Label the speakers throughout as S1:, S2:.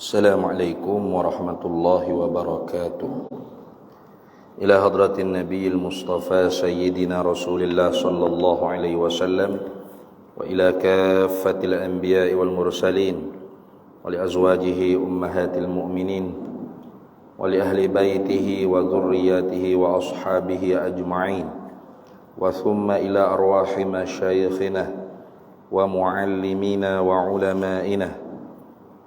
S1: Assalamualaikum warahmatullahi wabarakatuh. Ila hadratin Nabiyil Mustafa Sayyidina Rasulillah sallallahu alaihi wasallam wa ila kaffatil anbiya'i wal mursalin wa li azwajihi ummahatil mu'minin wa li ahli baitihi wa dhurriyyatihi wa ashabihi ajma'in wa thumma ila arwahi masyayikhina wa muallimina wa ulama'ina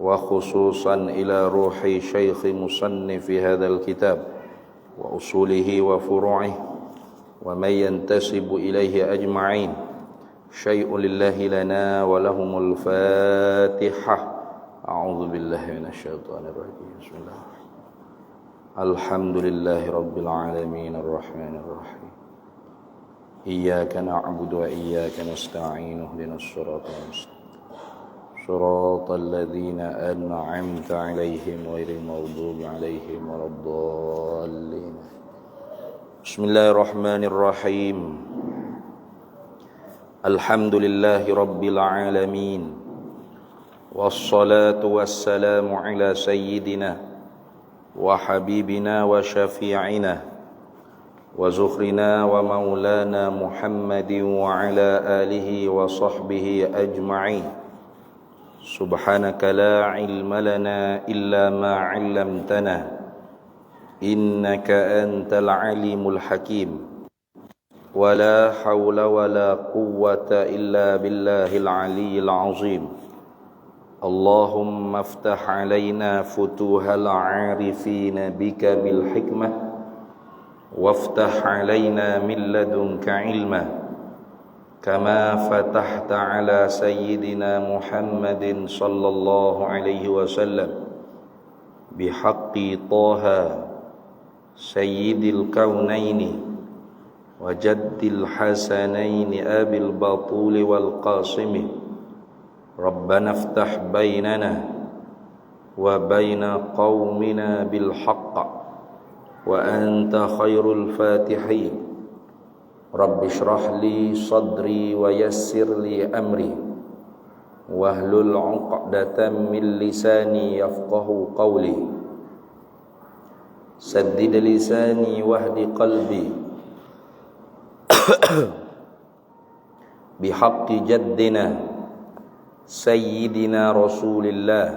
S1: وخصوصا إلى روح شيخ مصنف هذا الكتاب وأصوله وفروعه ومن ينتسب إليه أجمعين شيء لله لنا ولهم الفاتحة أعوذ بالله من الشيطان الرجيم بسم الله الحمد لله رب العالمين الرحمن الرحيم إياك نعبد وإياك نستعين اهدنا الصراط المستقيم صراط الذين أنعمت عليهم غير المغضوب عليهم ولا الضالين بسم الله الرحمن الرحيم الحمد لله رب العالمين والصلاة والسلام على سيدنا وحبيبنا وشفيعنا وزخرنا ومولانا محمد وعلى آله وصحبه أجمعين سبحانك لا علم لنا إلا ما علمتنا إنك أنت العليم الحكيم ولا حول ولا قوة إلا بالله العلي العظيم اللهم افتح علينا فتوح العارفين بك بالحكمة وافتح علينا من لدنك علما كما فتحت على سيدنا محمد صلى الله عليه وسلم بحق طه سيد الكونين وجد الحسنين أبي البطول والقاسم ربنا افتح بيننا وبين قومنا بالحق وأنت خير الفاتحين رب اشرح لي صدري ويسر لي أمري واحلل عقدة من لساني يفقه قولي سدد لساني واهد قلبي بحق جدنا سيدنا رسول الله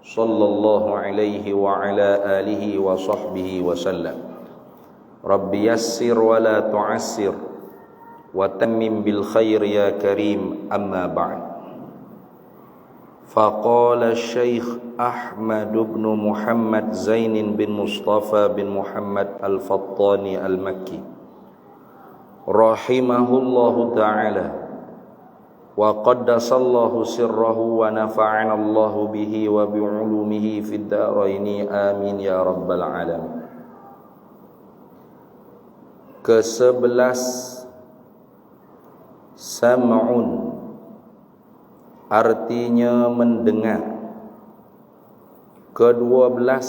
S1: صلى الله عليه وعلى آله وصحبه وسلم Rabbi yassir wa la tu'assir wa tammim bil khair ya karim amma ba'd. Faqala Syekh Ahmad bin Muhammad Zain bin Mustafa bin Muhammad Al-Fattani Al-Makki rahimahullahu ta'ala wa qaddasallahu sirrahu wa nafa'ana Allahu bihi wa bi'ulumihi fid dharaini amin ya rabbal alamin. Ke-11 sam'un artinya mendengar. Ke-12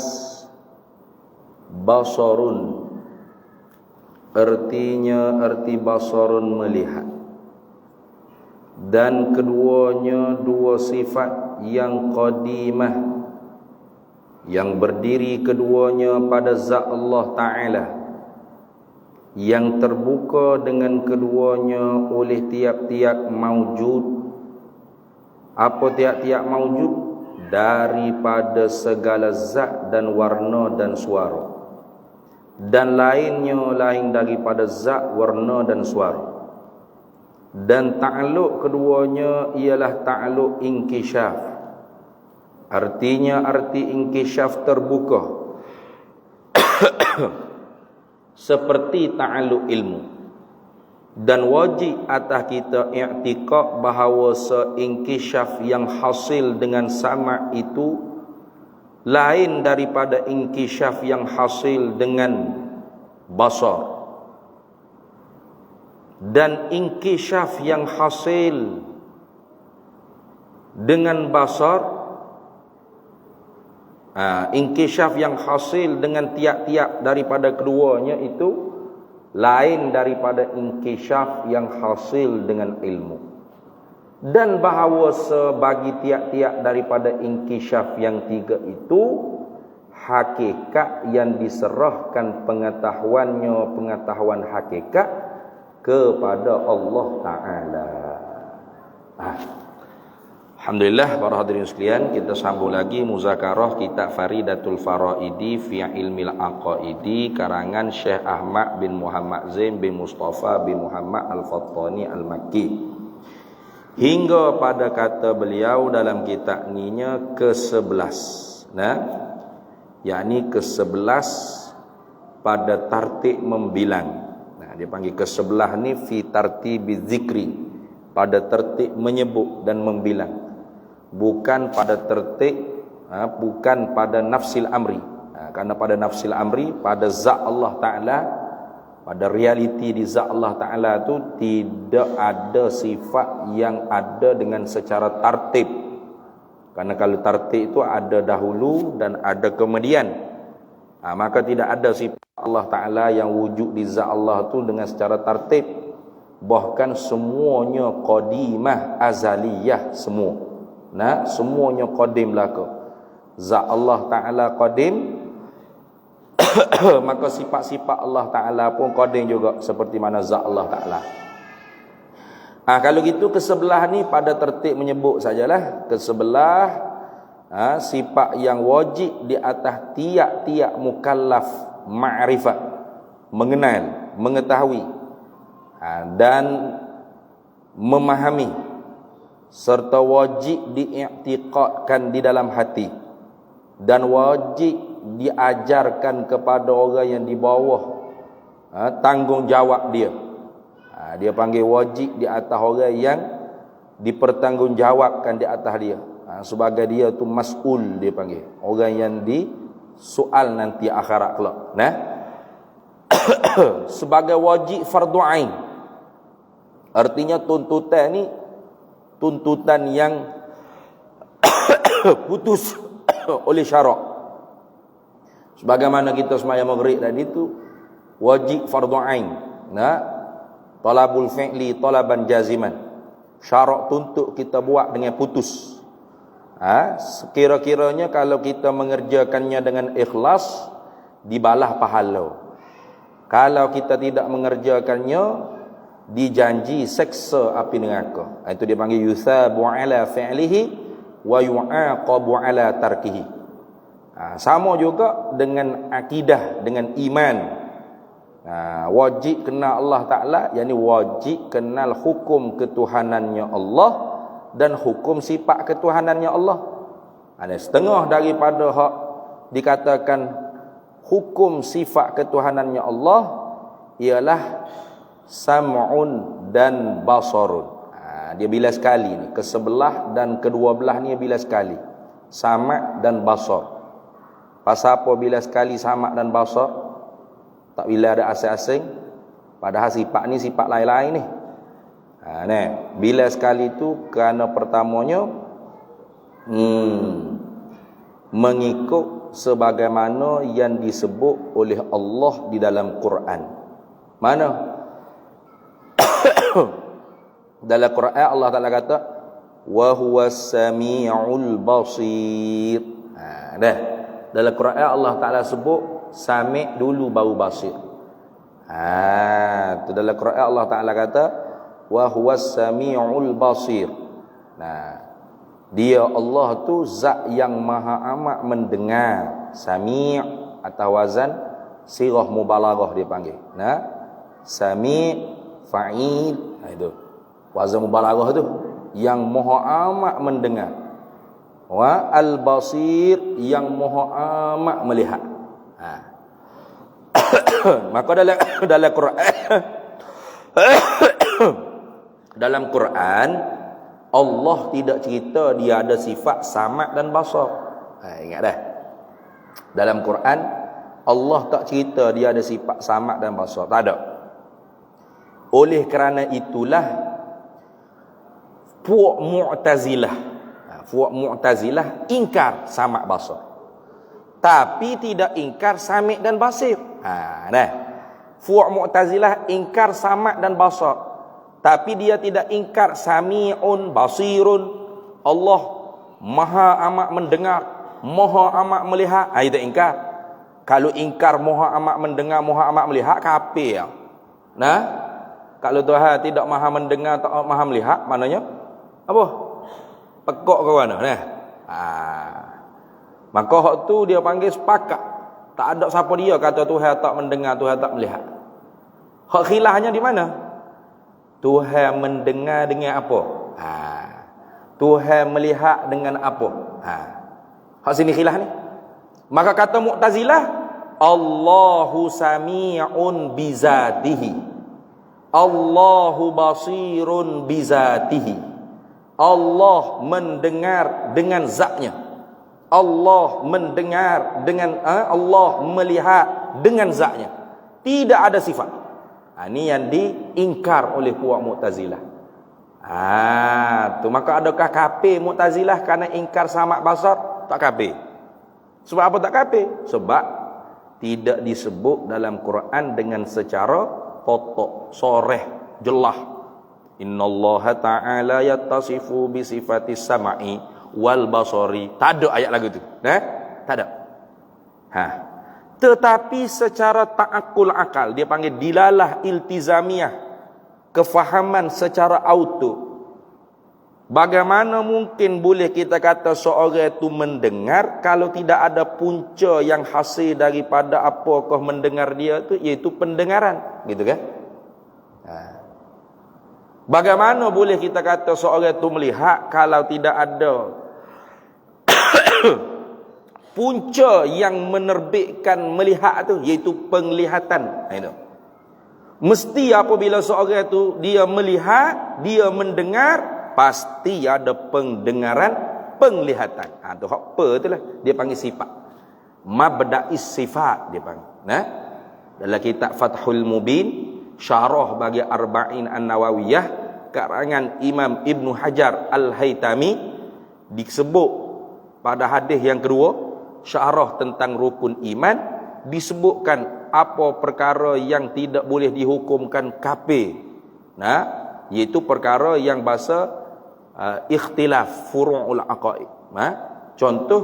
S1: basarun arti basarun melihat. Dan keduanya dua sifat yang qadimah yang berdiri keduanya pada zat Allah Ta'ala yang terbuka dengan keduanya oleh tiap-tiap maujud. Apa tiap-tiap maujud? Daripada segala zat dan warna dan suara, dan lainnya lain daripada zat, warna dan suara. Dan ta'aluk keduanya ialah ta'aluk inkishaf. Artinya arti inkishaf terbuka seperti ta'alluq ilmu. Dan wajib atas kita i'tiqad bahawa seinkishaf yang hasil dengan sama itu lain daripada inkishaf yang hasil dengan basar. Dan inkishaf yang hasil dengan basar, inkishaf yang hasil dengan tiap-tiap daripada keduanya itu lain daripada inkishaf yang hasil dengan ilmu. dan bahawa sebagi tiap-tiap daripada inkishaf yang tiga itu hakikat yang diserahkan pengetahuan hakikat kepada Allah Ta'ala. Alhamdulillah, para hadirin sekalian, kita sambung lagi muzakarah kitab Faridatul Faraidi fi Ilmil Aqaidi karangan Syekh Ahmad bin Muhammad Zain bin Mustafa bin Muhammad Al-Fattani Al-Makki. Hingga pada kata beliau dalam kitab ninya ke-11, yakni ke-11 pada tartib membilang. Dia panggil ke-11 ni fi tartibi zikri, pada tertib menyebut dan membilang, bukan pada tertib bukan pada nafsil amri. Karena pada nafsil amri, pada zat Allah Ta'ala, pada realiti di zat Allah Ta'ala tu tidak ada sifat yang ada dengan secara tartib. Karena kalau tartib itu ada dahulu dan ada kemudian, maka tidak ada sifat Allah Ta'ala yang wujud di zat Allah tu dengan secara tartib. Bahkan semuanya qadimah azaliyah semua. Semuanya qadim belaka. Zat Allah Ta'ala qadim, maka sifat-sifat Allah Ta'ala pun qadim juga seperti mana zat Allah Ta'ala. Kalau gitu ke-11 ni pada tertib menyebut sajalah. Ke-11 sifat yang wajib di atas tiap-tiap mukallaf ma'rifat, mengenal, mengetahui dan memahami, serta wajib diiktikadkan di dalam hati, dan wajib diajarkan kepada orang yang di bawah tanggungjawab dia. Dia panggil wajib di atas orang yang dipertanggungjawabkan di atas dia. Sebagai dia tu mas'ul, dia panggil orang yang disoal nanti akhirat kelak. Sebagai wajib fardu ain. Artinya tuntutan ni tuntutan yang putus oleh syarak. Sebagaimana kita sembahyang maghrib tadi tu wajib fardu ain. Talabul fi'li talaban jaziman. Syarak tuntut kita buat dengan putus. Sekira-kiranya kalau kita mengerjakannya dengan ikhlas, dibalah pahala. Kalau kita tidak mengerjakannya, dijanji seksa api neraka. Itu dia panggil yusabu ala fi'lihi wa yu'aqabu ala tarkihi. Sama juga dengan akidah, dengan iman. Wajib kenal Allah Ta'ala, yakni wajib kenal hukum ketuhanannya Allah dan hukum sifat ketuhanannya Allah. Ada setengah daripada hak dikatakan hukum sifat ketuhanannya Allah ialah sam'un dan basarun. Dia bila sekali ni, ke-11 dan ke-12 ni bila sekali. Sama' dan basar. Pasal apa bila sekali sama' dan basar? Tak bila ada asing-asing. Padahal sifat ni sifat lain-lain ni. Bila sekali tu kerana pertamanya mengikut sebagaimana yang disebut oleh Allah di dalam Quran. Mana? Dalam Quran Allah Ta'ala kata wa huwas sami'ul basir. Dalam Quran Allah Ta'ala sebut sami' dulu baru basir. Tu dalam Quran Allah Ta'ala kata wa huwas sami'ul basir. Dia Allah tu zat yang maha amat mendengar. Sami' atau wazan sirah mubalaghah dia panggil. Sami' fa'il, itu wazan mubalaghah tu, yang maha amat mendengar. Wa al-basir, yang maha amat melihat. Maka dalam Quran dalam Quran Allah tidak cerita dia ada sifat sama' dan basar. Ingat dah. Dalam Quran Allah tak cerita dia ada sifat sama' dan basar. Tak ada. Oleh kerana itulah puak Mu'tazilah ingkar sama' basar, tapi tidak ingkar sami' dan basir. Puak Mu'tazilah ingkar sama' dan basar, Tapi dia tidak ingkar sami'un basirun. Allah maha amat mendengar, maha amat melihat. Itu ingkar. Kalau ingkar maha amat mendengar, maha amat melihat, kafir ya. Nah, kalau Tuhan tidak maha mendengar, tak maha melihat, maknanya apa? Pekok ke mana? Nah. Maka hak tu dia panggil sepakat. Tak ada siapa dia kata Tuhan tak mendengar, Tuhan tak melihat. Hak khilafnya di mana? Tuhan mendengar dengan apa? Tuhan melihat dengan apa? Hak sini khilaf ni. Maka kata Mu'tazilah, Allahu sami'un bizatihi, Allahu basirun bizatihi. Allah mendengar dengan zatnya, Allah mendengar dengan Allah melihat dengan zatnya. Tidak ada sifat. Ini yang diingkar oleh puak Mu'tazilah. Tu maka adakah kafir Mu'tazilah karena ingkar sama basar? Tak kafir. Sebab apa tak kafir? Sebab tidak disebut dalam Quran dengan secara kotak, soreh, jelas. Innallaha ta'ala yattasifu bi sifatis sam'i wal basari. Tak ada ayat lagu tu. Tak ada. Tetapi secara ta'akul akal, dia panggil dilalah iltizamiyah, kefahaman secara auto. Bagaimana mungkin boleh kita kata seorang itu mendengar kalau tidak ada punca yang hasil daripada apakah mendengar dia tu, iaitu pendengaran, gitu kan? Bagaimana boleh kita kata seorang itu melihat kalau tidak ada punca yang menerbitkan melihat tu, iaitu penglihatan. Itu mesti apabila seorang itu dia melihat, dia mendengar, pasti ada pendengaran, penglihatan. Tu hak apa itulah dia panggil sifat. Mabda'is sifat dia panggil. Dalam kitab Fathul Mubin, syarah bagi Arba'in An-Nawawiyah karangan Imam Ibn Hajar Al-Haytami, disebut pada hadis yang kedua, syarah tentang rukun iman, disebutkan apa perkara yang tidak boleh dihukumkan kafir. Iaitu perkara yang bahasa ikhtilaf furu'ul aqaid. Contoh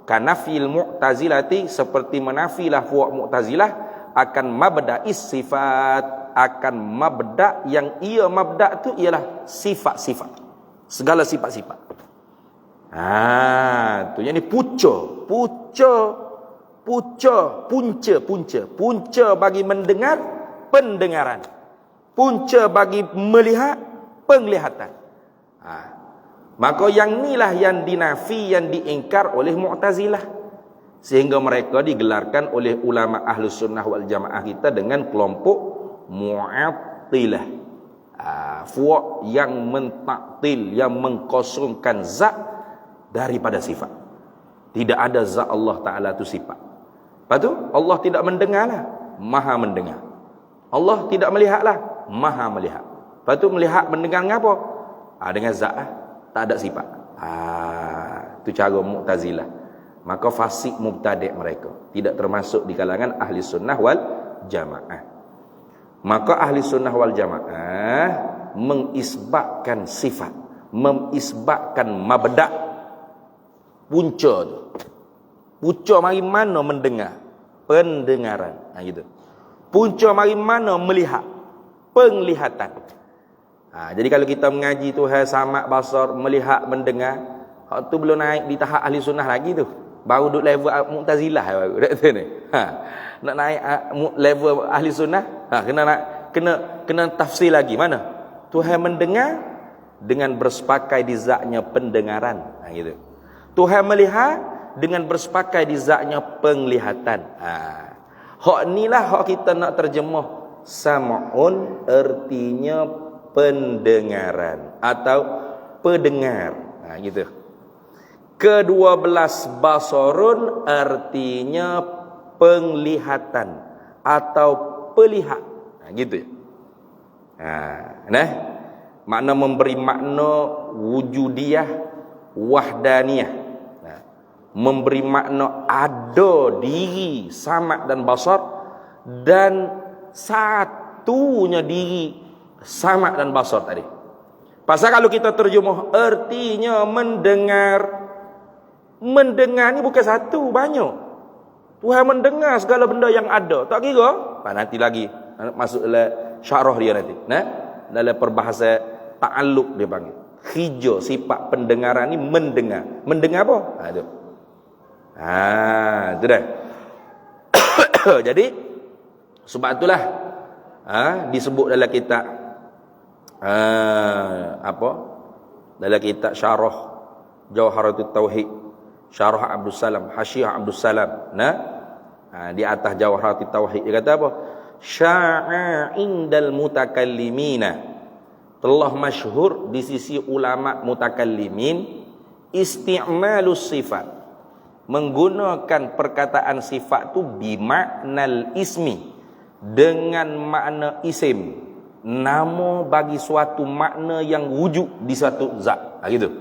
S1: kanafil mu'tazilati, seperti menafilah fuq mu'tazilah akan mabda'is sifat, akan mabda' yang ia mabda' tu ialah sifat-sifat, segala sifat-sifat. Tu yang ni punca bagi mendengar, pendengaran, punca bagi melihat, penglihatan. Maka yang inilah yang dinafi, yang diingkar oleh Mu'tazilah, sehingga mereka digelarkan oleh ulama Ahlus Sunnah wal Jamaah kita dengan kelompok Mu'attilah. Fuak yang mentaktil, yang mengkosongkan zat daripada sifat. Tidak ada zat Allah Ta'ala itu sifat. Lepas tu Allah tidak mendengarlah, maha mendengar. Allah tidak melihatlah, maha melihat. Lepas tu melihat, mendengar dengan apa? Dengan zat lah. Tak ada sifat. Itu cara Mu'tazilah. Maka fasik mubtadi' mereka, tidak termasuk di kalangan ahli sunnah wal jamaah. Maka ahli sunnah wal jamaah mengisbatkan sifat, mengisbatkan mabda', punca tu. Punca mari mana mendengar, pendengaran. Gitu. Punca mari mana melihat, penglihatan. Jadi kalau kita mengaji Tuhan samak basar, melihat, mendengar, hak tu belum naik di tahap ahli sunnah lagi tu. Baru duduk level Mu'tazilah baru kat ni. Nak naik level ahli sunnah, kena tafsir lagi. Mana? Tuhan mendengar dengan bersepakai di zatnya pendengaran. Gitu. Tuhan melihat dengan bersepakai di zatnya penglihatan. Hak inilah hak kita nak terjemah. Sam'un artinya pendengaran atau pendengar. Gitu. Ke-12 basarun artinya penglihatan atau pelihat. Gitu. Makna memberi makna wujudiyah, wahdaniyah. Memberi makna ada diri samad dan basar, dan satunya diri Sama' dan basar tadi. Pasal kalau kita terjemah artinya mendengar. Mendengar ni bukan satu, banyak. Tuhan mendengar segala benda yang ada. Tak kira. Nanti lagi masuk dalam syarah dia nanti. Nah, dalam perbahasan ta'alluq dia panggil. Hijau sifat pendengaran ni mendengar. Mendengar apa? Itu. Itu dah. Jadi sebab itulah disebut dalam kitab dalam kitab syarah Jawharatul Tauhid, syarah Abdul Salam, Hasyiah Abdul Salam, di atas Jawharatul Tauhid dia kata apa? Sya'a indal mutakallimina, telah masyhur di sisi ulama mutakallimin, isti'malus sifat, menggunakan perkataan sifat tu bimaknal ismi, dengan makna isim, nama bagi suatu makna yang wujud di suatu zat. Gitu.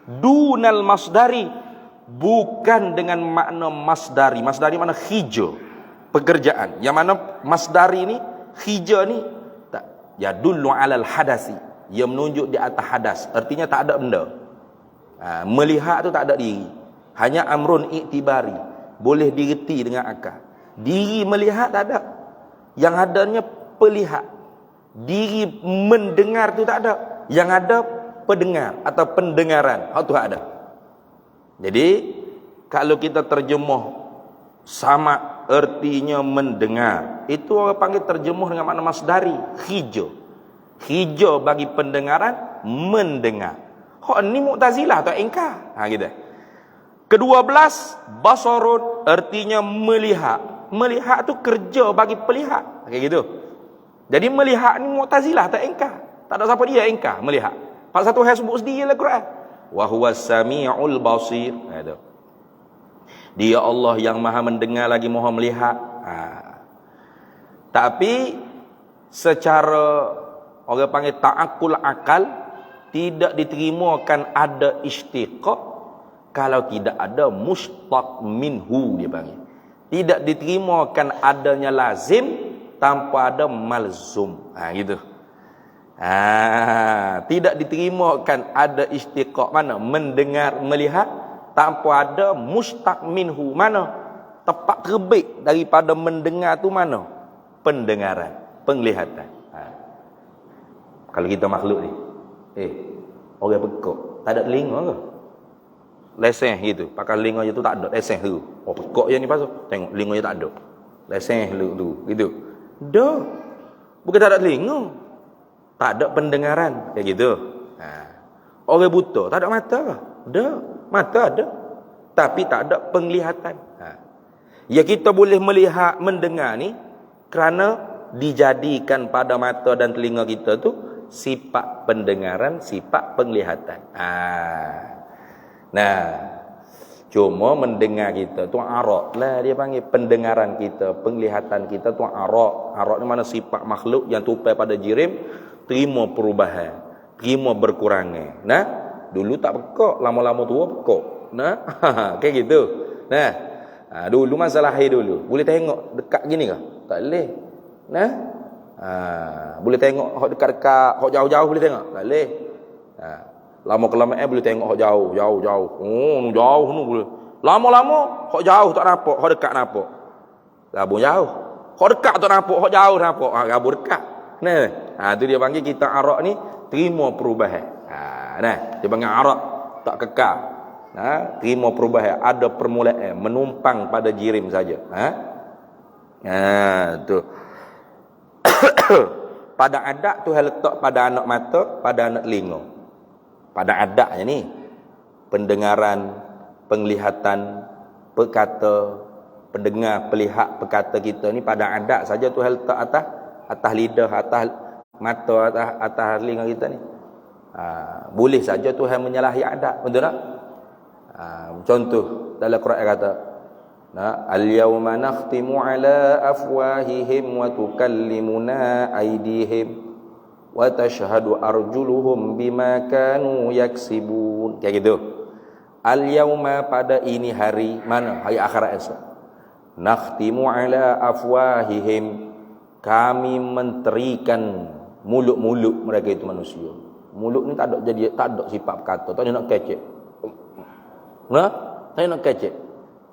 S1: Dunal masdari, bukan dengan makna masdari. Masdari mana hijau, pekerjaan. Yang mana masdari ni, hijau ni tak, ya dullu alal hadasi, ia menunjuk di atas hadas. Artinya tak ada benda. Melihat tu tak ada diri. Hanya amrun iktibari, boleh direti dengan akal. Diri melihat tak ada. Yang adanya pelihat. Diri mendengar tu tak ada. Yang ada pendengar atau pendengaran. Itu ada. Jadi kalau kita terjemah sama artinya mendengar, itu orang panggil terjemah dengan makna masdari, hijau. Hijau bagi pendengaran, mendengar. Hak ni Mu'tazilah atau ingkar. Gitu. Ke-12 basarun, artinya melihat. Melihat tu kerja bagi pelihat. Kayak gitu. Jadi melihat ni Mu'tazilah tak ingkar. Tak ada siapa dia ingkar melihat. Pasal satu hal sebut sendiri dalam Quran. Wa huwas samiul basir. Itu. Dia Allah yang Maha mendengar lagi Maha melihat. Tapi secara orang panggil ta'akul akal, tidak diterimakan ada istiqaq kalau tidak ada mustaq minhu, dia panggil. Tidak diterimakan adanya lazim tanpa ada malzum. Gitu. Tidak diterimakan ada istiqaq mana? Mendengar, melihat tanpa ada mustaq minhu. Mana? Tepat terbit daripada mendengar tu mana? Pendengaran, penglihatan. Kalau kita makhluk ni, orang pekak, tak ada telinga ke? Lesen gitu, pakai telinga je tu tak ada, lesen tu. Oh, pekak je ni pasal, tengok telinga je tak ada. Lesen tu, gitu. Dah. Bukan tak ada telinga. Tak ada pendengaran, kayak gitu. Orang buta, tak ada mata ke? Dah. Mata ada. Tapi tak ada penglihatan. Ya kita boleh melihat, mendengar ni kerana dijadikan pada mata dan telinga kita tu sifat pendengaran, sifat penglihatan. Nah, cuma mendengar kita tu arak lah dia panggil. Pendengaran kita, penglihatan kita tu arak. Arak ni mana sifat makhluk yang tupai pada jirim, terima perubahan, terima berkurangan. Nah, dulu tak pekak, lama-lama tua pekak. Nah, kayak gitu. Nah, dulu masa lahir dulu, boleh tengok dekat gini ke? Tak boleh. Nah, boleh tengok hok dekat-dekat, hok jauh-jauh boleh tengok? Tak boleh. Lama-kelamaan boleh tengok hok jauh. Oh, jauh nu boleh. Lama-lama hok jauh tak nampak, hok dekat nampak. Gabung jauh. Hok dekat tak nampak, hok jauh nampak. Gabung dekat. Nah, tu dia panggil kita arak ni terima perubahan. Nah, dia panggil arak tak kekal. Terima perubahan, ada permulaan, menumpang pada jirim saja. Tu. Pada adat tu hal letak pada anak mata, pada anak telinga. Pada adatnya ni, pendengaran, penglihatan, perkata, pendengar, pelihat, perkata kita ni pada adat saja tu hal letak atas lidah, atas mata, atas telinga kita ni. Boleh saja Tuhan menyalahi adat, betul tak? Contoh dalam Quran kata, al-yawma nakhtimu ala afwahihim wa tukallimuna aydihim wa tashhadu arjuluhum bima kanu yaksibun. Kayak gitu. Al-yawma pada ini hari, mana? Hari akhirat esok. Nakhtimu ala afwahihim, kami menterikan, mulut-mulut mereka itu manusia. Mulut ni tak ada sifat berkata, tak ada nak kecek. Nah, tak ada nak kecek.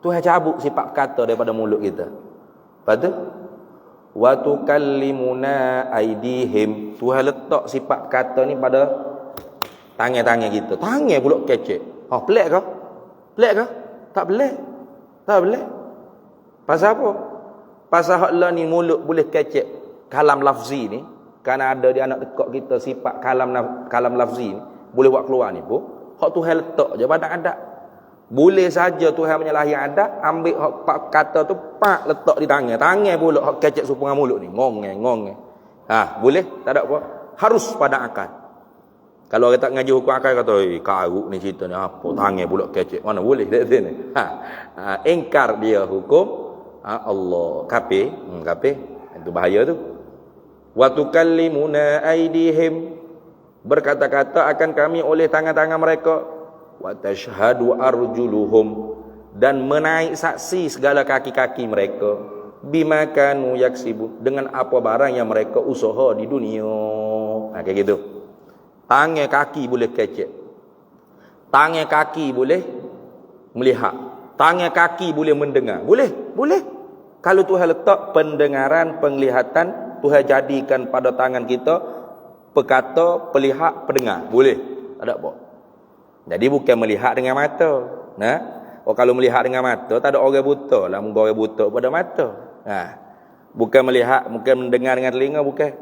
S1: Tuhan cabut sifat berkata daripada mulut kita. Lepas tu wa tukallimuna aidihim, Tuhan letak sifat berkata ni pada tangan-tangan kita. Tangan pula kecek. Pelik ke? Pelik ke? Tak pelik. Tak pelik. Pasal apa? Pasal hak lah ni mulut boleh kecek kalam lafzi ni, kerana ada di anak tekak kita sifat kalam lafzi ni boleh buat keluar ni pun hak Tuhan letak je pada adat. Boleh saja Tuhan menyalahi adat, ambil hak kata tu pak letak di tangan pula hak kecek supungan mulut ni ngong. Boleh? Tak ada apa. Harus pada akal. Kalau orang tak ngaji hukum akal kata, karuk ni cerita ni apa tangan pula kecek. Mana boleh tak sini. Ingkar dia hukum Allah. Kafir. Itu bahaya tu. Wa tukallimuna aidihim, berkata-kata akan kami oleh tangan-tangan mereka. Wa tashhadu arjuluhum, dan menaik saksi segala kaki-kaki mereka. Bima kanu yaksibun, dengan apa barang yang mereka usaha di dunia. Kayak gitu. Tangan kaki boleh kecek, tangan kaki boleh melihat, tangan kaki boleh mendengar. Boleh. Kalau Tuhan letak pendengaran, penglihatan, Tuhan jadikan pada tangan kita perkata, pelihat, pendengar. Boleh. Tak ada apa. Jadi bukan melihat dengan mata. Kalau melihat dengan mata, tak ada orang buta lah. Mungkin orang buta pada mata. Bukan melihat, bukan mendengar dengan telinga, bukan.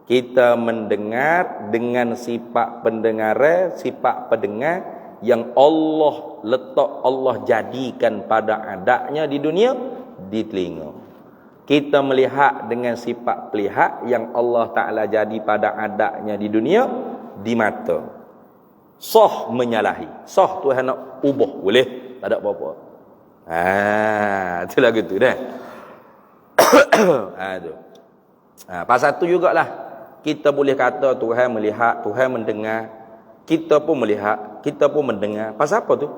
S1: Kita mendengar dengan sifat pendengaran, sifat pendengar yang Allah letak, Allah jadikan pada adatnya di dunia, di telinga. Kita melihat dengan sifat pelihat yang Allah Ta'ala jadi pada adatnya di dunia, di mata. Sah menyalahi. Sah Tuhan nak ubah, boleh? Tak ada apa-apa. Itulah gitu dah. Pasal tu jugalah kita boleh kata Tuhan melihat, Tuhan mendengar. Kita pun melihat, kita pun mendengar. Pasal apa tu?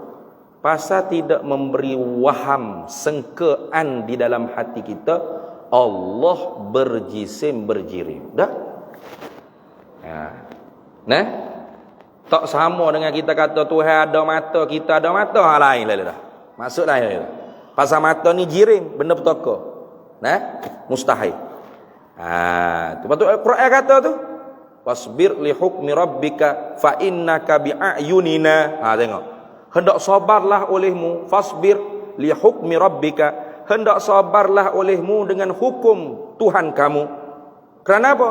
S1: Pasal tidak memberi waham, sengkaan di dalam hati kita Allah berjisim berjirim. Dah? Tak sama dengan kita kata Tuhan ada mata, kita ada mata. Lain lah dah. Maksud lain lah. Pasal mata ni jirim, benda petaka. Mustahil. Betul Quran kata tu. Wasbir li hukmi rabbika fa innaka bi ayunina. Tengok. Hendak sabarlah olehmu, fasbir li hukmi rabbika, hendak sabarlah olehmu dengan hukum Tuhan kamu. Kerana apa?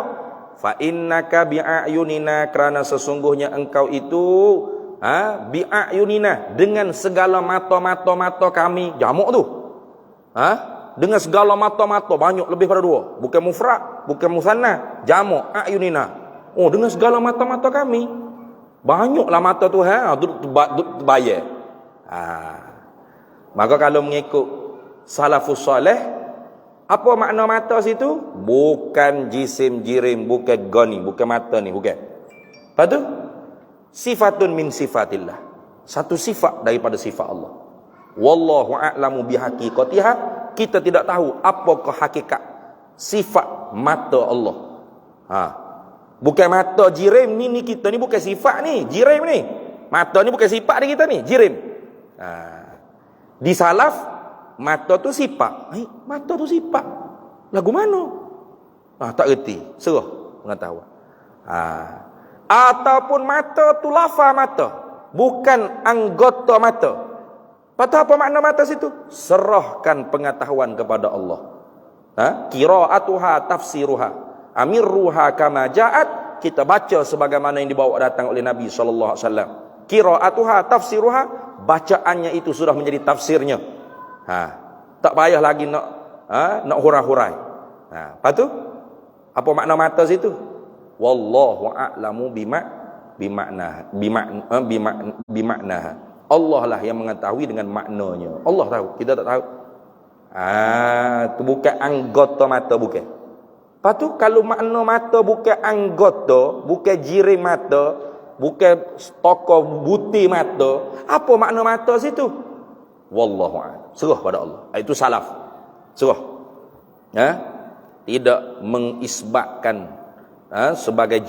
S1: Fa innaka bi ayunina, kerana sesungguhnya engkau itu bi ayunina, dengan segala mata-mata kami. Jamak tu. Dengan segala mata-mata, banyak lebih pada dua. Bukan mufrad, bukan musanna, jamak ayunina. Dengan segala mata-mata kami. Banyaklah mata Tuhan, terbayar. Maka kalau mengikut salafus salih, apa makna mata situ? Bukan jisim jirim, bukan gani, bukan mata ni, bukan. Lepas tu, sifatun min sifatillah. Satu sifat daripada sifat Allah. Wallahu a'lamu bihaqiqatiha. Kita tidak tahu apakah hakikat sifat mata Allah. Bukan mata jirim ni kita ni bukan sifat ni, jirim ni. Mata ni bukan sifat ni kita ni, jirim. Di salaf mata tu sifat. Mata tu sifat. Lagu mana? Tak reti. Serah pengetahuan. Ataupun mata tu lafaz mata, bukan anggota mata. Patut apa makna mata situ? Serahkan pengetahuan kepada Allah. Qiraatuha tafsiruha. Amirruha kama ja'at, kita baca sebagaimana yang dibawa datang oleh Nabi sallallahu alaihi wasallam. Qiraatuha tafsiruha, bacaannya itu sudah menjadi tafsirnya. Tak payah lagi nak hurai-hurai. Lepas tu apa makna mata situ? Wallahu a'lamu bimakna. Allah lah yang mengetahui dengan maknanya. Allah tahu, kita tak tahu. Tu bukan anggota mata, bukan. Lepas tu kalau makna mata bukan anggota, bukan jirim mata, bukan tokoh buti mata, apa makna mata situ? Wallahu a'lam. Serah pada Allah. Itu salaf. Serah. Tidak mengisbatkan sebagai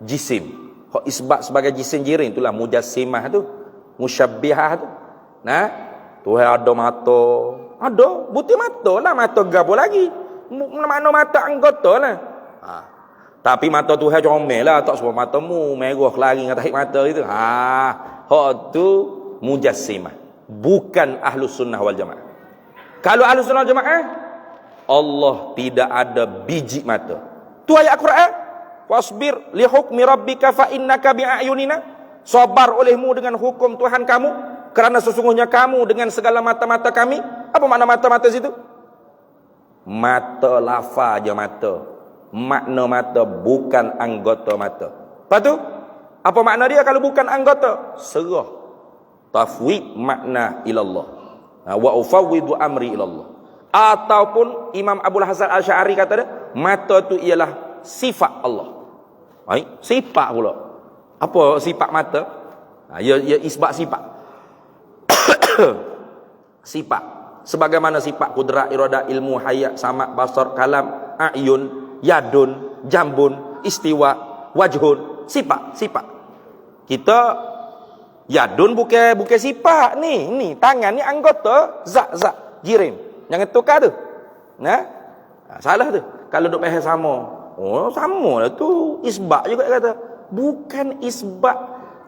S1: jisim. Hak isbat sebagai jisim jirim itulah mujassimah tu, musyabbihah tu. Nah, Tuhan ada mata, ada butir mata lah, mata gapo lagi? Mana mata anggota lah. Tapi mata Tuhan comel lah, tak semua matamu merah lari dengan tahi mata itu. Hak tu mujassimah, bukan ahlus sunnah wal jamaah. Kalau ahlus sunnah wal jamaah, Allah tidak ada biji mata. Tu ayat Quran. Wasbir li hukmi rabbika fa innaka bi'ayunina. Sabar olehmu dengan hukum Tuhan kamu, kerana sesungguhnya kamu dengan segala mata-mata kami. Apa makna mata-mata situ? Mata lafaz je mata. Makna mata bukan anggota mata. Lepas tu, apa makna dia kalau bukan anggota? Serah. Tafwid makna ilallah. Wa ufawwidu amri ilallah. Ataupun Imam Abul Hasan Al-Sya'ari kata dia, mata tu ialah sifat Allah. Sifat pula. Apa sifat mata? Ia isbat sifat. Sifat. Sebagaimana sifat kudrat, iradah, ilmu, hayat, samak, basar, kalam, a'yun, yadun, jambun, istiwa, wajhun. Sifat. Kita yadun bukan sifat ni. Ni tangan ni anggota zat jirim. Jangan tukar tu. Salah tu. Kalau duk faham sama. Oh, sama lah tu. Isbat juga kata. Bukan isbat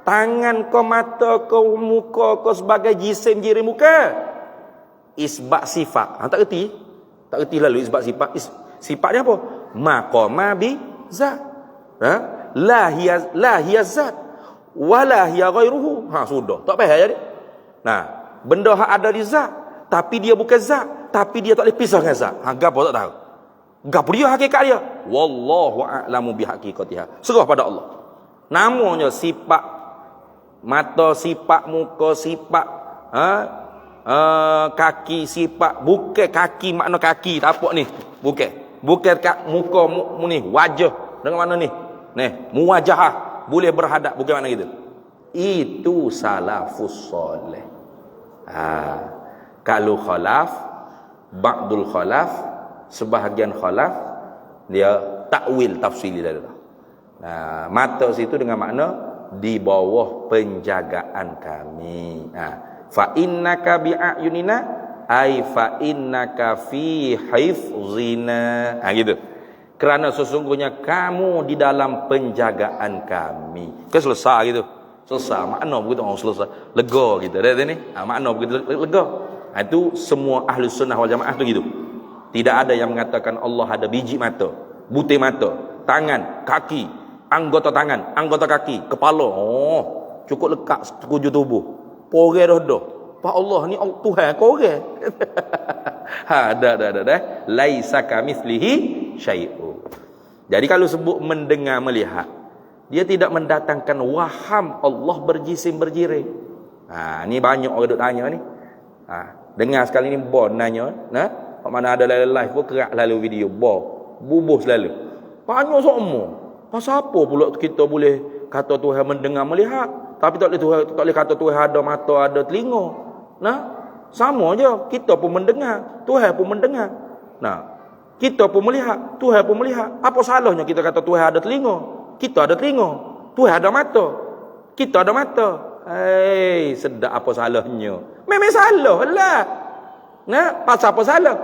S1: tangan kau, mata kau, muka kau sebagai jisim jirim, bukan. Isbat sifat. Tak erti? Tak erti lalu isbat sifat. Sifatnya apa? Maqama bi zat. La hiya zat. Wala hiya ghairuhu. Sudah. Tak payah jadi. Benda hak ada di zat, tapi dia bukan zat, tapi dia tak boleh pisah dengan zat. Gapo tak tahu. Gapo dia hakikat dia? Wallahu a'lamu bihaqiqatiha. Serah pada Allah. Namanya sifat mata, sifat muka, sifat kaki, sifat bukan kaki makna kaki tapak ni. Bukan muka ni wajah dengan mana ni? Muwajahah, boleh berhadap, bukan makna gitu. Itu salafus soleh. Kalau khalaf, ba'dul khalaf, sebahagian khalaf, dia takwil tafsili dah. Mata situ dengan makna di bawah penjagaan kami. Fa innaka bi'ayunina ay fa innaka fi hifzina. Gitu. Kerana sesungguhnya kamu di dalam penjagaan kami. Selesai gitu. Selesai. Makna begitu orang selesai. Lega gitu. Dah ni. Makna begitu lega. Itu semua ahli sunnah wal jamaah tu gitu. Tidak ada yang mengatakan Allah ada biji mata, butir mata, tangan, kaki, anggota tangan, anggota kaki, kepala. Cukup lekat sekujur tubuh. Pore dah. Pak Allah ni Tuhan kore. Dah. Laisa kamitslihi syai'un. Jadi kalau sebut mendengar, melihat, dia tidak mendatangkan waham Allah berjisim berjirim. Ni banyak orang duk tanya ni. Dengar sekali ni bon nanya, mana ada live pun kerak lalu video bubuh selalu. Banyak semua. Pasal apa pula kita boleh kata Tuhan mendengar melihat, tapi tak boleh kata Tuhan ada mata ada telinga. Sama je, kita pun mendengar, Tuhan pun mendengar. Kita pun melihat, Tuhan pun melihat. Apa salahnya kita kata Tuhan ada telinga? Kita ada telinga. Tuhan ada mata. Kita ada mata. Sedap apa salahnya? Memang salah lah. Pasal apa salah?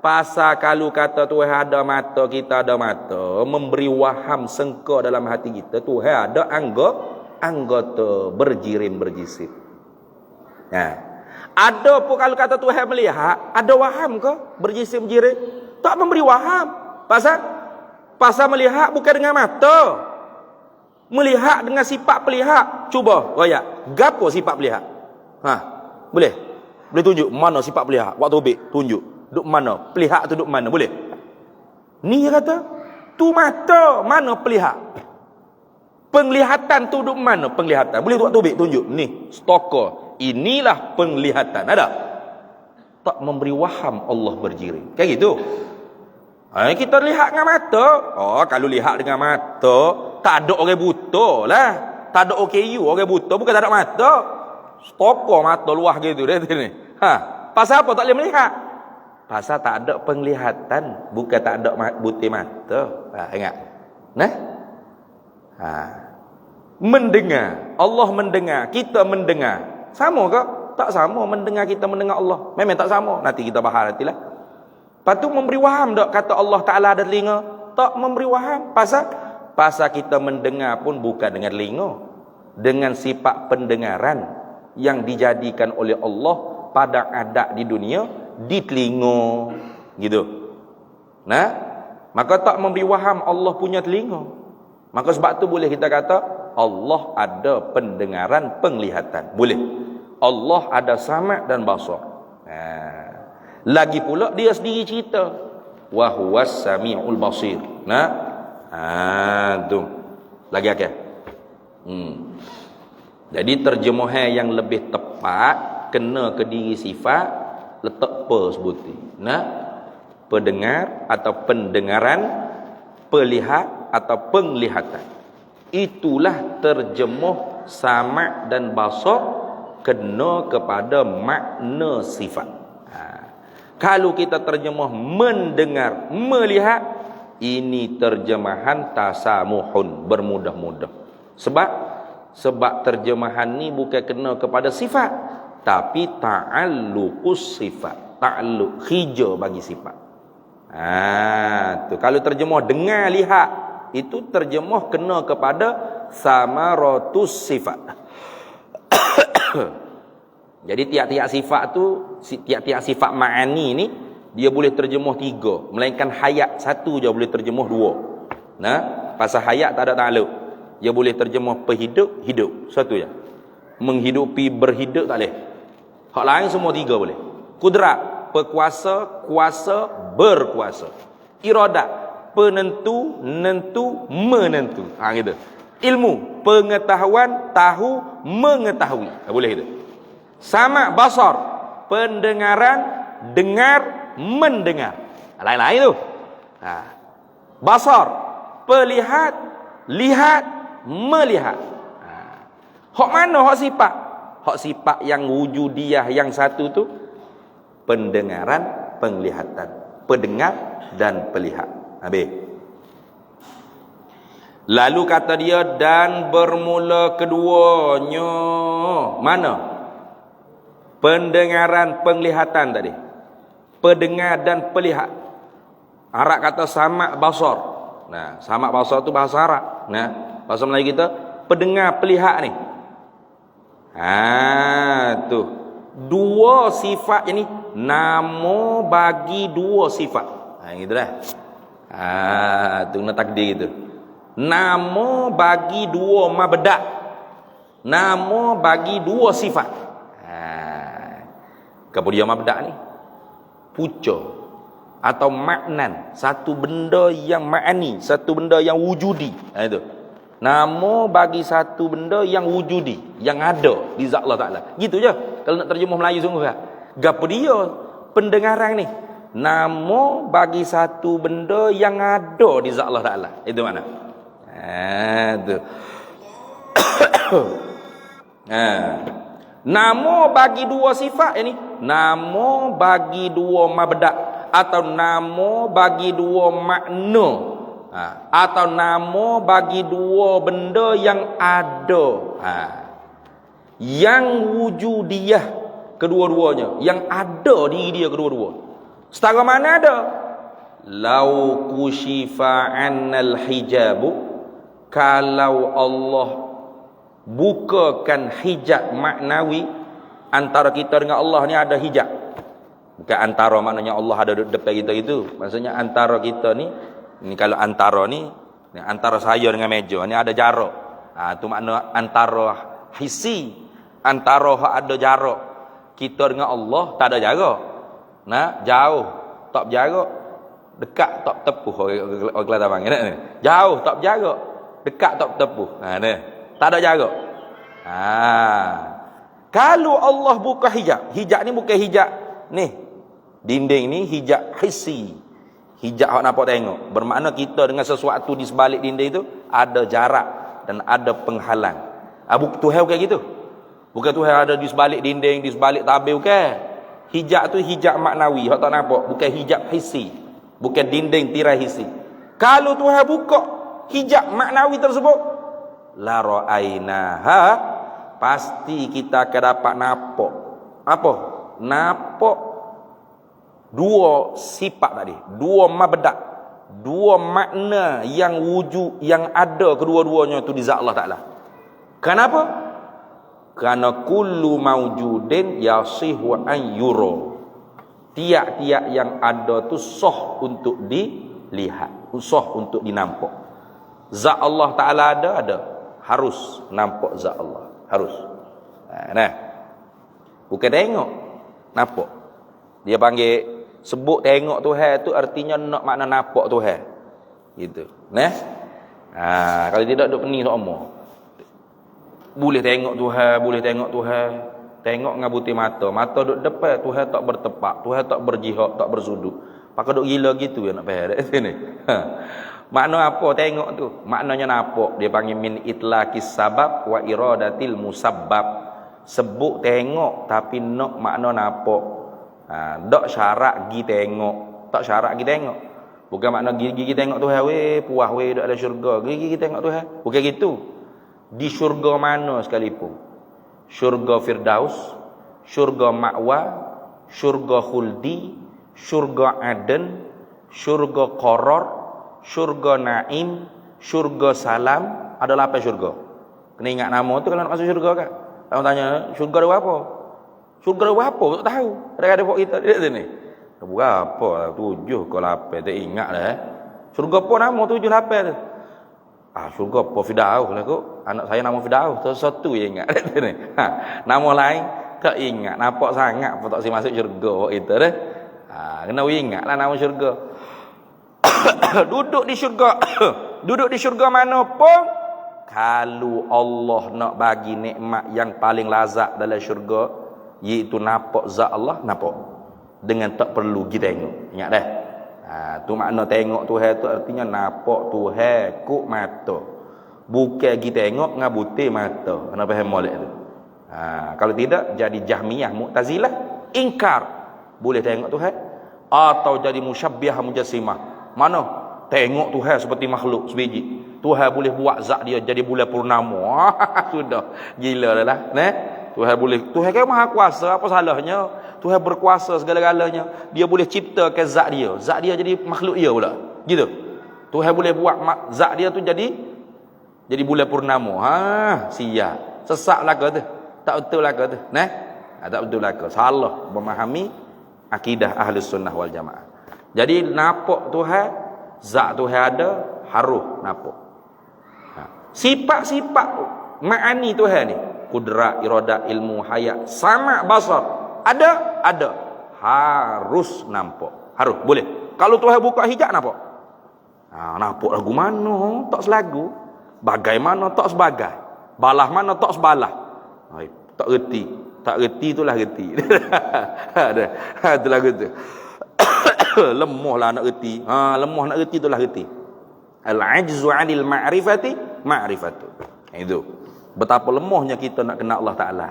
S1: Pasal kalau kata Tuhan ada mata, kita ada mata, memberi waham sengka dalam hati kita, Tuhan ada anggota berjirim berjisim. Ada pun kalau kata Tuhan melihat, ada waham ke berjisim berjirim? Tak memberi waham. Pasal melihat bukan dengan mata. Melihat dengan sifat pelihat. Cuba royak. Gapo sifat pelihat? Boleh tunjuk mana sifat pelihat? Waktu ubik tunjuk. Duk mana? Pelihat tu duk mana? Boleh? Ni dia kata, tu mata, mana pelihat? Penglihatan tu duk mana? Penglihatan. Boleh waktu ubik tunjuk. Ni, stalker. Inilah penglihatan. Ada? Tak memberi waham Allah berjirim. Kayak gitu. Kita lihat dengan mata. Kalau lihat dengan mata, tak ada orang buta lah. Tak ada OKU, orang buta bukan tak ada mata. Stalker mata luah gitu dia ni. Pasal apa tak boleh melihat? Pasal tak ada penglihatan, bukan tak ada butir mata. Ingat. Nah, ha. Mendengar, Allah mendengar, kita mendengar. Sama ke? Tak sama mendengar kita mendengar Allah. Memang tak sama. Nanti kita bahas nantilah. Lepas tu memberi waham tak kata Allah Ta'ala ada telinga? Tak memberi waham. Pasal kita mendengar pun bukan dengan telinga. Dengan sifat pendengaran yang dijadikan oleh Allah pada adat di dunia, di telinga. Gitu. Nah, maka tak memberi waham Allah punya telinga. Maka sebab tu boleh kita kata Allah ada pendengaran, penglihatan. Boleh. Allah ada sama' dan basar. Lagi pula dia sendiri cerita, wa huwas samiul basir. Nah, tu. Lagi akal. Jadi terjemahan yang lebih tepat kena ke diri sifat letak apa sebuti. Pendengar atau pendengaran, pelihat atau penglihatan. Itulah terjemuh sama' dan basar kena kepada makna sifat. Kalau kita terjemah mendengar, melihat, ini terjemahan tasamuhun, bermudah-mudah. Sebab terjemahan ni bukan kena kepada sifat, tapi ta'alluqus sifat, ta'alluq hija bagi sifat. Tu kalau terjemah dengar, lihat, itu terjemah kena kepada samaratus sifat. Jadi tiap-tiap sifat tu, tiap-tiap sifat ma'ani ni dia boleh terjemuh 3, melainkan hayat satu je boleh terjemuh 2. Pasal hayat tak ada takluk. Dia boleh terjemuh perhidup, hidup, satu je. Menghidupi, berhidup tak boleh. Hak lain semua 3 boleh. Kudrat, berkuasa, kuasa, berkuasa. Iradat, penentu, nentu, menentu. Gitu. Ilmu, pengetahuan, tahu, mengetahui. Boleh itu. Sama basar, pendengaran, dengar, mendengar. Lain-lain tu. Basar, pelihat, lihat, melihat. Hak mana hak sifat? Hak sifat yang wujudiyah yang satu tu pendengaran, penglihatan, pendengar dan pelihat. Habis. Lalu kata dia, dan bermula keduanya mana? Pendengaran, penglihatan tadi. Pendengar dan pelihat. Arab kata sama' basar. Sama' basar tu bahasa Arab. Bahasa Melayu kita pendengar, pelihat ni. Tu. 2 sifat ni nama bagi 2 sifat. Gitulah. Tu kena takdir gitu. Nama bagi 2 mabda'. Nama bagi 2 sifat. Kemudian mabda' ni puca atau maknan, satu benda yang ma'ani, satu benda yang wujudi. Itu. Nama bagi satu benda yang wujudi, yang ada di zat Allah Ta'ala. Gitu je. Kalau nak terjemah Melayu sungguh kan. Gapo dia pendengaran ni? Nama bagi satu benda yang ada di zat Allah Ta'ala. Itu mana? Itu. Nama bagi 2 sifat ini, nama bagi 2 mabda' atau nama bagi 2 makna, atau nama bagi 2 benda yang ada, yang wujudiyah kedua-duanya, yang ada di dia kedua-dua. Setara mana ada? Lau kushifa 'annal hijabu, kalau Allah bukakan hijab maknawi antara kita dengan Allah ni, ada hijab. Bukan antara maknanya Allah ada depan kita itu. Maksudnya antara kita ni kalau antara ni antara saya dengan meja ni ada jarak. Tu makna antara hisi, antara ada jarak. Kita dengan Allah tak ada jarak. Jauh tak berjarak, dekat tak bertepuh. Orang Kelantan panggil ni. Jauh tak berjarak, dekat tak bertepuh. Tak ada jarak. Kalau Allah buka hijab, hijab ni bukan hijab ni dinding ni, hijab hissi, hijab hak nampak tengok. Bermakna kita dengan sesuatu di sebalik dinding itu ada jarak dan ada penghalang. Tuhan bukan gitu. Bukan Tuhan ada di sebalik dinding, di sebalik tabir, bukan. Hijab tu hijab maknawi, hak tak nampak, bukan hijab hissi, bukan dinding tirai hissi. Kalau Tuhan buka hijab maknawi tersebut, la ra'ainaha, pasti kita akan dapat nampak. Apa? Nampak dua sifat tadi, dua mabda', dua makna yang wujud, yang ada kedua-duanya itu di zat Allah Ta'ala. Kenapa? Karena kullu maujudin yasihu an yura. Tiap-tiap yang ada tu sah untuk dilihat, sah untuk dinampak. Zat Allah Ta'ala ada, harus nampak zat Allah, harus. Nah, bukan tengok, nampak. Dia panggil sebut tengok Tuhan tu artinya nak makna nampak Tuhan. Gitu. Nah. Kalau tidak duk pening sama. Boleh tengok Tuhan, tengok dengan butir mata duk depan Tuhan tak bertepak, Tuhan tak berjihad, tak bersudut. Pakai duk gila gitu ya nak faham sini. Makna apa tengok tu? Maknanya nampak. Dia panggil min itlaqis sabab wa iradatil musabbab. Sebut tengok tapi nak makna nampak. Dak syarat gi tengok, tak syarat gi tengok. Bukan makna gigi tengok Tuhan weh, puas weh dak ada syurga. Gigi tengok Tuhan. Bukan gitu. Di syurga mana sekalipun. Syurga Firdaus, syurga Ma'wa, syurga Khuldi, syurga Aden, syurga Qarar, syurga Naim, syurga Salam. Ada 8 syurga. Kena ingat nama tu kalau nak masuk syurga kan. Kalau tanya syurga ada apa? Syurga ada apa? Tak tahu. Ada buat kita di sini. Berapa? 7 ke 8 tak ingat dah. Syurga apa nama 7 8 tu? Syurga apa Firdaus lah kot. Anak saya nama Firdaus. Satu yang ingat ni. Nama lain tak ingat. Nampak sangat pun tak si masuk syurga itu dah. Kena ingatlah nama syurga. Duduk di syurga. Duduk di syurga mana pun, kalau Allah nak bagi nikmat yang paling lazat dalam syurga, iaitu nampak zat Allah, nampak dengan tak perlu kita tengok. Ingat dah. Tu makna tengok Tuhan tu artinya nampak Tuhan kuk mata. Bukan kita tengok dengan butir mata. Ana faham molek tu. Kalau tidak jadi Jahmiyah Mu'tazilah ingkar boleh tengok Tuhan, atau jadi musyabbihah mujassimah. Mana tengok Tuhan seperti makhluk sebiji. Tuhan boleh buat zat dia jadi bulan purnama. Sudah gila dah lah. Tuhan boleh, Tuhan kan maha kuasa, apa salahnya? Tuhan berkuasa segala-galanya. Dia boleh ciptakan zat dia. Zat dia jadi makhluk dia pula. Gitu. Tuhan boleh buat zat dia tu jadi bulan purnama. Siap. Sesak lah ke tu. Tak betul lah ke tu. Tak betul lah ke. Salah memahami akidah Ahlus Sunnah wal Jamaah. Jadi nampak Tuhan, zat Tuhan ada, harus nampak. Sifat-sifat ma'ani Tuhan ni, kudrat, iradah, ilmu, hayat, sama, basar, ada, harus nampak, harus, boleh. Kalau Tuhan buka hijab nampak, nampak lagu mana tak selagu, bagaimana tak sebagai, balah mana tak sebalah, tak reti itulah reti. Itulah gitu. Lemahlah nak reti, lemah nak reti itulah reti. Al-ajzu 'anil ma'rifati ma'rifatu. Itu betapa lemahnya kita nak kenal Allah Ta'ala.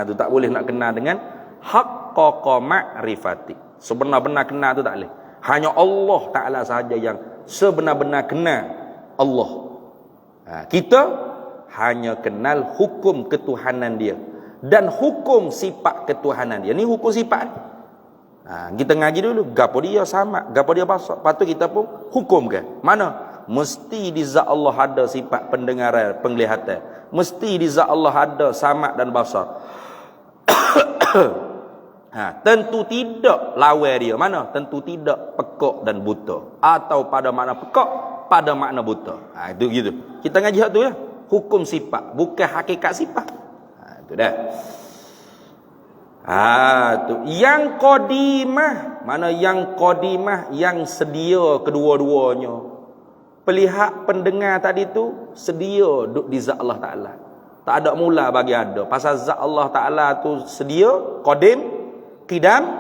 S1: Tu tak boleh nak kenal dengan haqqaqa ma'rifati. Sebenar-benar kenal tu tak boleh. Hanya Allah Ta'ala sahaja yang sebenar-benar kenal Allah. Kita hanya kenal hukum ketuhanan dia dan hukum sifat ketuhanan dia. Ni hukum sifat ni. Kita ngaji dulu, gapo dia sama, gapo dia basar. Patut kita pun hukumkan. Mana? Mesti di zat Allah ada sifat pendengaran, penglihatan. Mesti di zat Allah ada samad dan basar. Tentu tidak lawan dia. Mana? Tentu tidak pekak dan buta. Atau pada makna pekak, pada makna buta. Itu gitu. Kita ngaji hak tu ya. Hukum sifat, bukan hakikat sifat. Itu dah. Tu yang qadimah. Mana yang qadimah, yang sedia kedua-duanya. Pelihat pendengar tadi tu sedia duduk di zat Allah Ta'ala. Tak ada mula bagi ada. Pasal zat Allah Ta'ala tu sedia, qadim, qidam,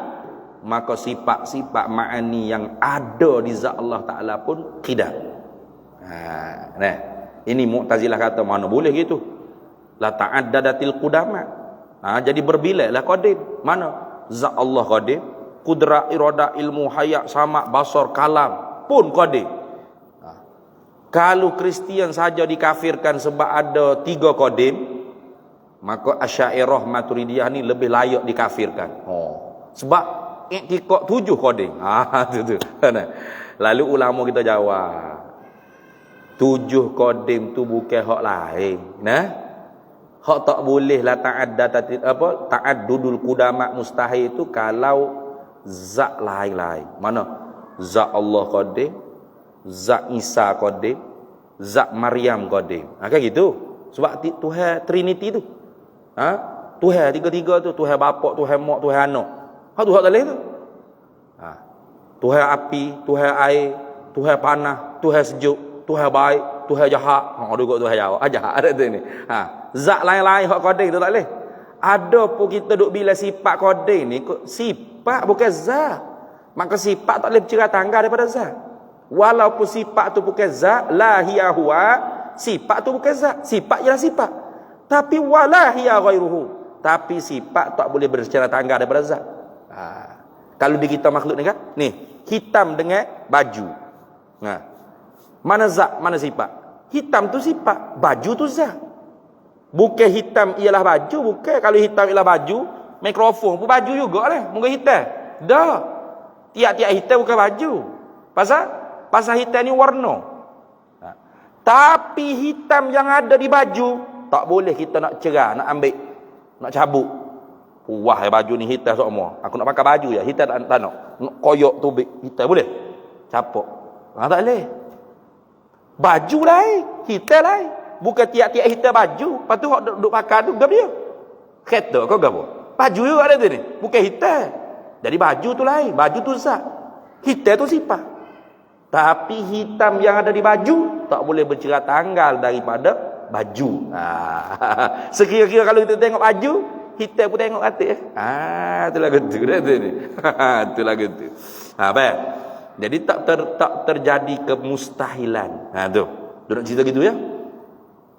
S1: maka sifat-sifat ma'ani yang ada di zat Allah Ta'ala pun qidam. Ini Mu'tazilah kata mana boleh gitu. La ta'addadatil qudama. Jadi berbilailah qadim. Mana? Zat Allah qadim, qudrat, iradah, ilmu, hayat, sama, basar, kalam pun qadim. Kalau Kristian saja dikafirkan sebab ada 3 kodim, maka Asy'ariyah Maturidiyah ni lebih layak dikafirkan. Sebab iktikad 7 kodim. Tu. Lalu ulama kita jawab, 7 kodim tu bukan hak lain. Hak tak boleh lah ta'addudul qudama mustahil itu kalau zat lain-lain. Mana? Zat Allah qadim, zat Isa qadim, zat Maryam qadim. Kan gitu. Sebab Tuhan Trinity tu. Tuhan tiga-tiga tu, Tuhan Bapa, Tuhan Mak, Tuhan Anak. Hak tu hak tak boleh tu. Tuhan api, Tuhan air, Tuhan panas, Tuhan sejuk, Tuhan baik, Tuhan jahat. Ada Tuhan jawab. Jahat ada tu ni. Zat lain-lain hak qadim tu tak boleh. Ada pun kita duk bila sifat qadim ni, sifat bukan zat. Maka sifat tak boleh bercerai tanggal daripada zat. Walaupun sifat tu bukan zat, la hiya huwa, sifat tu bukan zat. Sifat ialah sifat. Tapi wala hiya ghairuhu. Tapi sifat tak boleh bercerai tanggal daripada zat. Kalau di kita makhluk ni kan, ni hitam dengan baju. Mana zat, mana sifat? Hitam tu sifat, baju tu zat. Bukan hitam ialah baju, bukan. Kalau hitam ialah baju, mikrofon pun baju jugalah, muka hitam. Dah. Tiap-tiap hitam bukan baju. Pasal hitam ni warna. Tapi hitam yang ada di baju tak boleh kita nak cerah, nak ambil, nak cabut. Wah, baju ni hitam semua. Aku nak pakai baju ya, hitam tak nak. Nak koyok tubik hitam boleh? Capok. Tak boleh. Baju lain, hitam lain. Bukan tiap-tiap hitam baju. Lepas tu duk pakai tu gap dia. Kereta kau gapo? Baju juga ada tu ni. Bukan hitam. Jadi baju tu lain, baju tu zat. Hitam tu sifat. Tapi hitam yang ada di baju tak boleh bercerai tanggal daripada baju. Sekira-kira kalau kita tengok baju, hitam pun tengok atas. Itulah gitu dah tu ni. Itulah gitu. Baik. Jadi tak terjadi kemustahilan. Tu. Dia nak cerita gitu ya.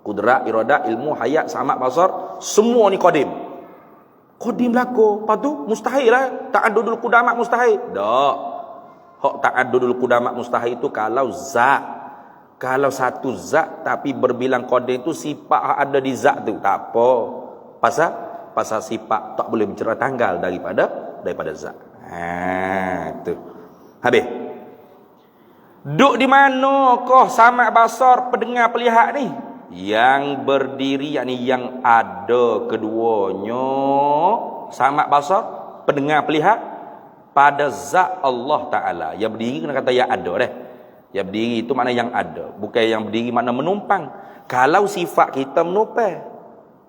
S1: Kudrat, iradah, ilmu, hayat, samak, basar, semua ni qadim. Qadim laku. Lepas tu mustahil lah. Ta'addudul qudama mustahil. Tak. Hak ta'addudul qudama mustahil itu kalau zat. Kalau satu zat tapi berbilang qadim tu sifat ada di zat tu. Tak apa. Pasal sifat tak boleh bercerai tanggal daripada zat. Tu. Habis. Duk di mana kau samak basar pendengar pelihat ni? Yang berdiri, yakni yang ada keduanya, samak basar, pendengar pelihat pada zat Allah Ta'ala. Yang berdiri kena kata yang ada dah. Yang berdiri itu makna yang ada, bukan yang berdiri makna menumpang. Kalau sifat kita menumpang,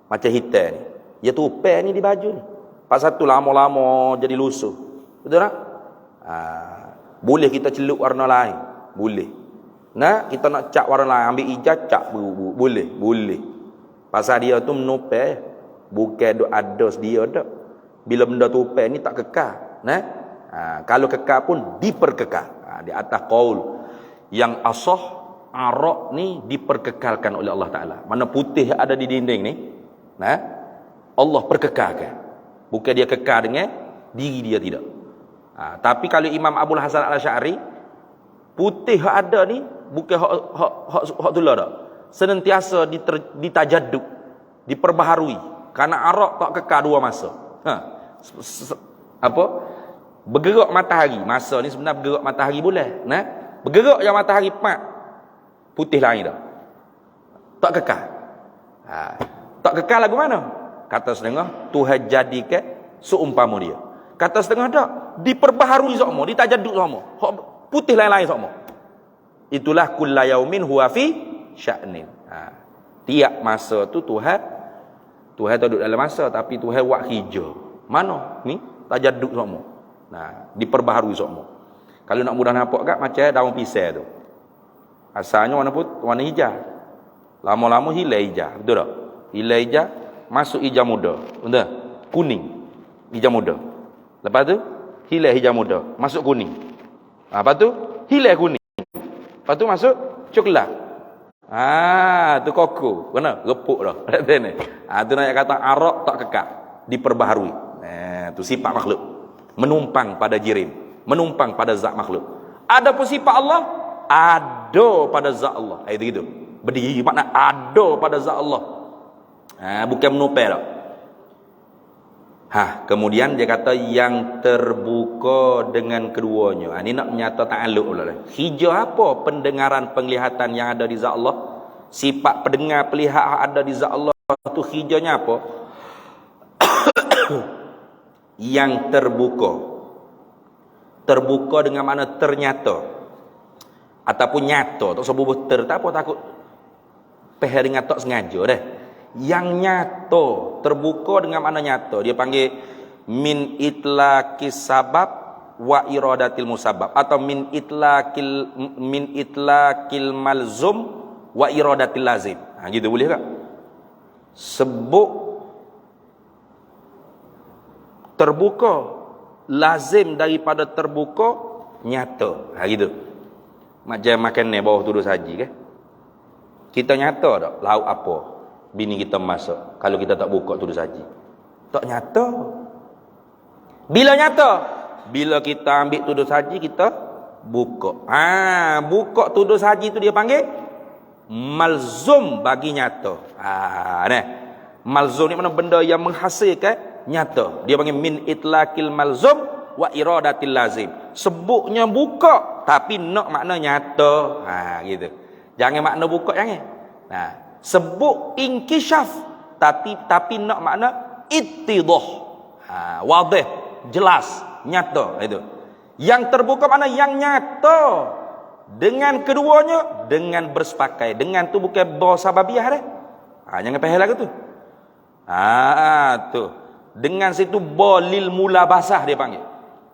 S1: macam hitam ni, dia tumpang ni di baju ni, pasal tu lama-lama jadi lusuh. Betul tak? Boleh kita celup warna lain, boleh. Kita nak cat warna lain, ambil hijau cat boleh. Pasal dia tu menopel, bukan duk ada dia dak. Bila benda tumpang ni tak kekal. Kalau kekal pun diperkekal. Di atas qaul yang asah, arak ni diperkekalkan oleh Allah Taala. Mana putih ada di dinding ni, Allah perkekalkan. Bukan dia kekal dengan diri dia, tidak. Tapi kalau Imam Abul Hasan Al-Asy'ari, putih hak ada ni bukan hak tu lah dak. Senantiasa ditajaddud, diperbaharui. Karena arak tak kekal dua masa. Bergerak matahari. Masa ni sebenarnya bergerak matahari bulan. Bergerak yang matahari putih lain dah. Tak kekal. Tak kekal lagu mana? Kata setengah, Tuhan jadikan seumpama dia. Kata setengah tak, diperbaharui semua, ditajaddud semua. Putih lain-lain semua. Itulah kulla yaumin huwa fi sya'nin. Tiap masa tu Tuhan tak duduk dalam masa, tapi Tuhan buat hijau. Mana? Ni tajaddud semua. Diperbaharui semua. Kalau nak mudah nampak kat macam daun pisang tu. Asalnya warna hijau. Lama-lama hilang hijau, betul tak? Hilang hijau, masuk hijau muda. Betul? Kuning. Hijau muda. Lepas tu hilang hijau muda, masuk kuning. Lepas tu hilang kuning. Lepas tu masuk coklat. Tu koko. Kena repuk dah. Tu nak kata arak tak kekal, diperbaharui. Tu sifat makhluk. Menumpang pada jirim, menumpang pada zat makhluk. Adapun sifat Allah, ada pada zat Allah. Itu gitu. Berdiri makna ada pada zat Allah. Bukan menopel tak. Kemudian dia kata yang terbuka dengan keduanya. Ini nak menyata ta'alluq pula. Hijau apa pendengaran penglihatan yang ada di zat Allah? Sifat pendengar pelihara ada di zat Allah tu hijaunya apa? Yang terbuka. Terbuka dengan makna ternyata ataupun nyata. Tak sebut tak apa takut peher dengan tak sengaja dah. Yang nyata, terbuka dengan makna nyata. Dia panggil min itlaqis sabab wa iradatil musabab, atau min itlaqil malzum wa iradatil lazim. Gitu boleh tak? Sebut terbuka, lazim daripada terbuka, nyata. Gitu. Macam makan ni bawah tuduh saji kan? Kita nyata tak lauk apa bini kita masak kalau kita tak buka tuduh saji? Tak nyata. Bila nyata? Bila kita ambil tuduh saji, kita buka. Buka tuduh saji tu dia panggil malzum bagi nyata. Malzum ni mana benda yang menghasilkan nyata. Dia panggil min itlaqil malzum wa iradatil lazim. Sebutnya buka tapi nak makna nyata. Gitu. Jangan makna buka jangan. Sebut inkishaf tapi nak makna ittidah. Wadih, jelas, nyata itu. Yang terbuka mana yang nyata. Dengan keduanya dengan bersepakai. Dengan tu bukan bersababiyah dah. Jangan pahal lagu tu. Tu. Dengan situ bolil mula basah dia panggil.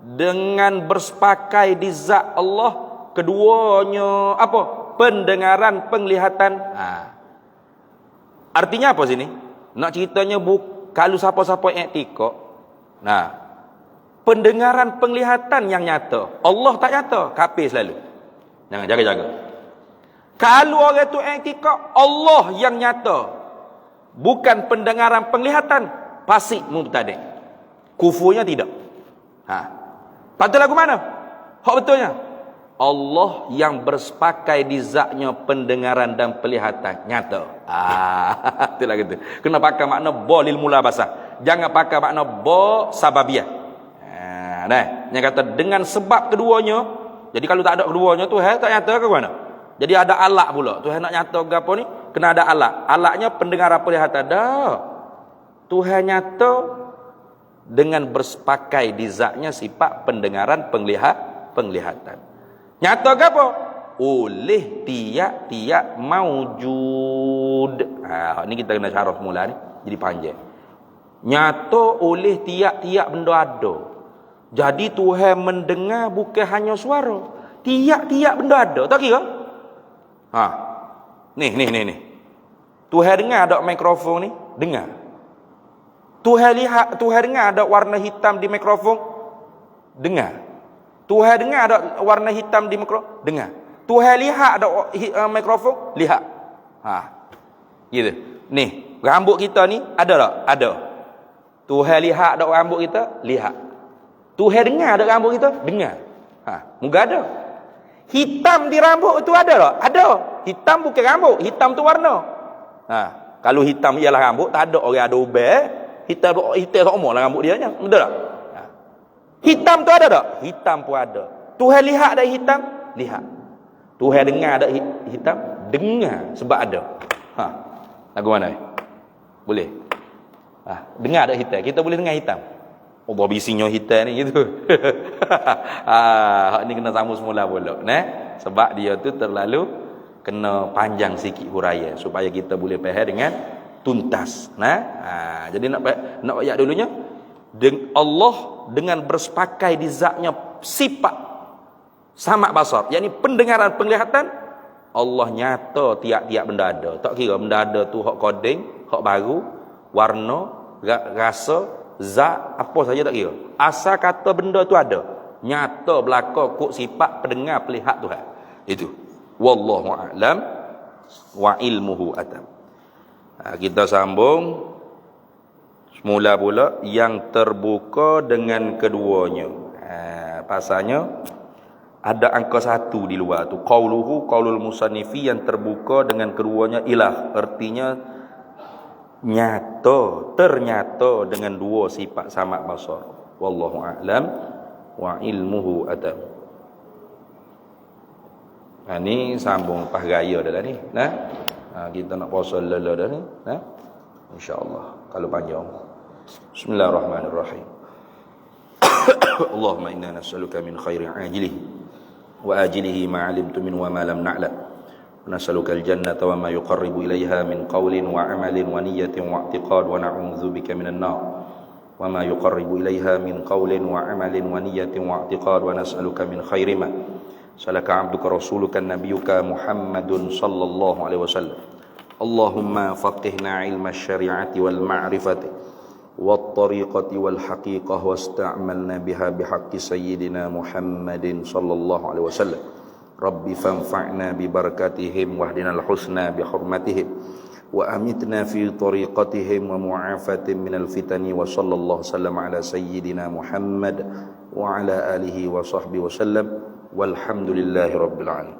S1: Dengan bersepakai di zat Allah, keduanya apa? Pendengaran, penglihatan. Artinya apa sini? Nak ceritanya kalau siapa-siapa i'tikad. Pendengaran, penglihatan yang nyata. Allah tak nyata, kafir selalu. Jangan jaga-jaga. Kalau orang tu i'tikad Allah yang nyata, bukan pendengaran, penglihatan, fasik mubtadi'. Kufurnya tidak. Patut lagu mana? Hak betulnya. Allah yang bersepakai di zatnya pendengaran dan penglihatan nyata. Itulah gitu. Kena pakai makna bolil mula basah. Jangan pakai makna bo sababiyah. Yang kata dengan sebab keduanya. Jadi kalau tak ada keduanya tu tak nyata ke mana? Jadi ada alat pula. Tuhan nak nyata ke apa ni? Kena ada alat. Alatnya pendengaran penglihatan. Dah. Tuhan nyata dengan bersepakai di zatnya sifat pendengaran penglihatan. Nyata ke apa? Oleh tiap-tiap maujud. Ni kita kena syarah semula ni. Jadi panjang. Nyata oleh tiap-tiap benda ada. Jadi Tuhan mendengar bukan hanya suara. Tiap-tiap benda ada. Tak kira? Ni. Tuhan dengar ada mikrofon ni? Dengar. Tuhan dengar ada warna hitam di mikrofon? Dengar. Tuhan dengar ada warna hitam di mikrofon? Dengar. Tuhan lihat ada mikrofon? Lihat. Gitu. Ni, rambut kita ni ada tak? Ada. Tuhan lihat ada rambut kita? Lihat. Tuhan dengar ada rambut kita? Dengar. Moga ada. Hitam di rambut tu ada tak? Ada. Hitam bukan rambut, hitam tu warna. Kalau hitam ialah rambut, tak ada orang ada ubah. Hitam sama lah rambut dia nya. Betul tak? Hitam tu ada tak? Hitam pun ada. Tuhan lihat ada hitam? Lihat. Tuhan dengar ada hitam? Dengar. Sebab ada. Lagu mana? Boleh? Dengar ada hitam. Kita boleh dengar hitam. Allah bisinya hitam ni gitu. Ni kena sambung semula pula. Sebab dia tu terlalu kena panjang sikit huraian supaya kita boleh faham dengan tuntas. Jadi nak ayat dulunya. Allah dengan bersepakai di zatnya sifat samak basar, yakni pendengaran penglihatan. Allah nyata tiap-tiap benda ada. Tak kira benda ada tu hak koding, hak baru, warna, rasa, zat, apa saja tak kira. Asal kata benda tu ada, nyata belaka kok sifat pendengar pelihat Tuhan. Itu. Wallahu a'lam wa ilmuhu atam. Kita sambung semula pula yang terbuka dengan keduanya. Pasalnya Ada angka 1 di luar tu. Qauluhu qaulul musannifi yang terbuka dengan keduanya ilah. Artinya nyata, ternyata dengan 2 sifat sama basar. Wallahu a'lam wa ilmuhu atam. Ni sambung lepas raya dah ni. Kita nak puasa lala dah ni. InsyaAllah kalau panjang. Bismillahirrahmanirrahim. Allahumma inna nas'aluka min khairi ajilihi wa ajilihi ma 'alimtu min wa ma lam na'lam. Nas'aluka al-jannata wa ma yuqarribu ilayha min qawlin wa 'amalin wa niyyatin wa i'tiqad wa na'udzu bika minan nar wa ma yuqarribu ilayha min qawlin wa 'amalin wa niyyatin wa i'tiqad wa nas'aluka min khairi ma salaka 'abduka rasuluka nabiyyuka Muhammadun sallallahu alaihi wasallam. Allahumma faqihna 'ilma asy-syari'ati wal ma'rifati والطريقة والحقيقة واستعملنا بها بحق سيدنا محمد صلى الله عليه وسلم. رب فانفعنا ببركاتهم واهدنا الحسنى بحرمتهم وأمتنا في طريقتهم ومعافاة من الفتن وصلى الله وسلم على سيدنا محمد وعلى آله وصحبه وسلم والحمد لله رب العالمين.